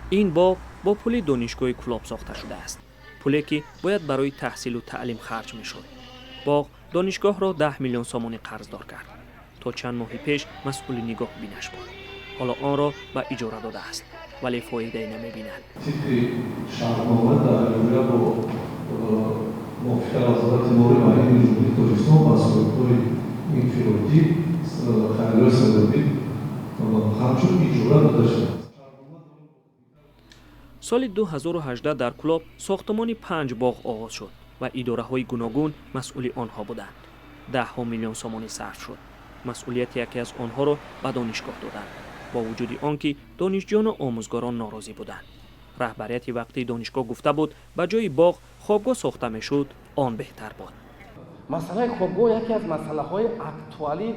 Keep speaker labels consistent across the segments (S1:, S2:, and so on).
S1: این باغ با پول دانشگاه کلوب ساخته شده است. پولی که باید برای تحصیل و تعلیم خرج میشد. باغ دانشگاه را 10 میلیون سومانی قرضدار کرد. تا چند ماه پیش مسئول نگاه بینش بود. حالا آن را به اجاره داده است، ولی فایده نمی‌بیند.
S2: تیتری شهرنامه در جمله با موافقت وزارت امور معین جمهوری تاجیکستان و سازمان انفرادی خریدار صادراتی همچون اجاره داده شد.
S1: سال 2018 در کلوب ساختمان 5 باغ آغاز شد و اداره‌های گوناگون مسئول آنها بودند. 10 میلیون سومانی صرف شد. مسئولیت یکی از آنها را به دانشگاه دادند. با وجود آنکه دانشجویان و آموزگاران ناراضی بودند. رهبریت وقتی دانشگاه گفته بود به جای باغ خوابگاه ساخته میشد، آن بهتر بود.
S3: مسئله خوابگاه یکی از مسئله‌های اکتوالی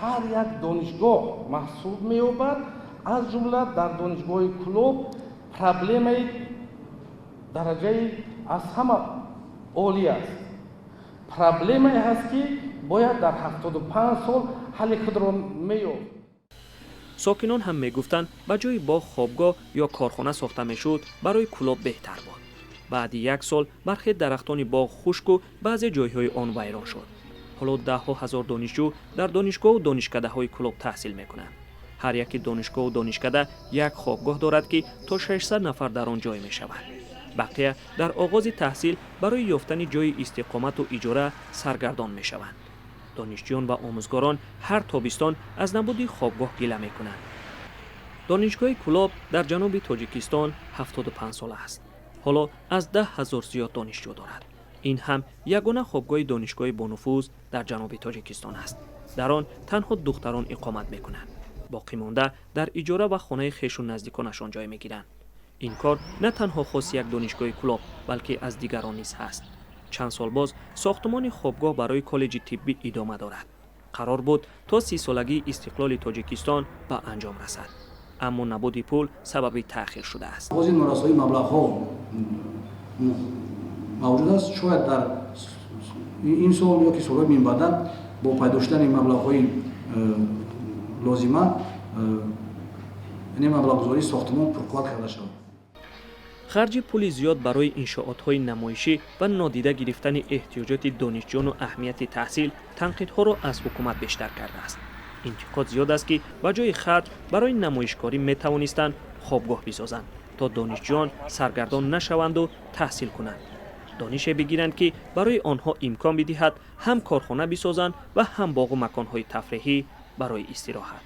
S3: هر یک دانشگاه محسوب می‌یابد. از جمله در دانشگاه کلوب پرابلم درجه از همه عالی است. پرابلمی هست که باید در 75 سال حل خود را می‌یافت.
S1: ساکنان هم میگفتند به جای باغ خوابگاه یا کارخانه ساخته میشد برای کلوب بهتر بود. بعد یک سال برخی درختان باغ خشک و بعضی جایهای آن ویران شد. حالا 10,000 دانشجو در دانشگاه و دانشکده های کلوب تحصیل میکنند. هر یک دانشگاه و دانشکده یک خوابگاه دارد که تا 600 نفر در آن جای می شود. بقیه در آغاز تحصیل برای یافتن جای استقامت و اجاره سرگردان می شوند. دانشجویان و آموزگاران هر تابستان از نبود خوابگاه گله می کنند. دانشگاه کلوب در جنوب تاجیکستان 75 ساله است. حالا از 10,000 زیاد دانشجو دارد. این هم یگانه خوابگاه دانشگاه با نفوذ در جنوب تاجیکستان است. در آن تنها دختران اقامت می کنند. باقی مانده در اجاره و خانه خویش و نزدیکانشان جای می گیرند. این کار نه تنها خاص یک دانشگاه کلوب بلکه از دیگران نیز هست. چند سال باز ساختمان خوابگاه برای کالج طبی ادامه دارد. قرار بود تا 30 سالگی استقلال تاجیکستان به انجام رسد. اما نبود پول سبب تأخیر شده است.
S4: این مراسم مبلغ‌ها موجود است. شاید در این سال یا که سال‌های من بعد با پیدا شدن مبلغ‌های لازمه این مبلغ‌گذاری ساختمان پرکار کرده شود.
S1: خرج پول زیاد برای انشاءات‌های نمایشی و نادیده گرفتن احتیاجات دانشجویان و اهمیت تحصیل تنقیدها را از حکومت بیشتر کرده است. انتقاد زیاد است که به جای خرج برای نمایشکاری می توانستند خوابگاه بسازند تا دانشجویان سرگردان نشوند و تحصیل کنند. دانش بگیرند که برای آنها امکان بدهد هم کارخانه بسازند و هم باغ و مکان‌های تفریحی برای استراحت.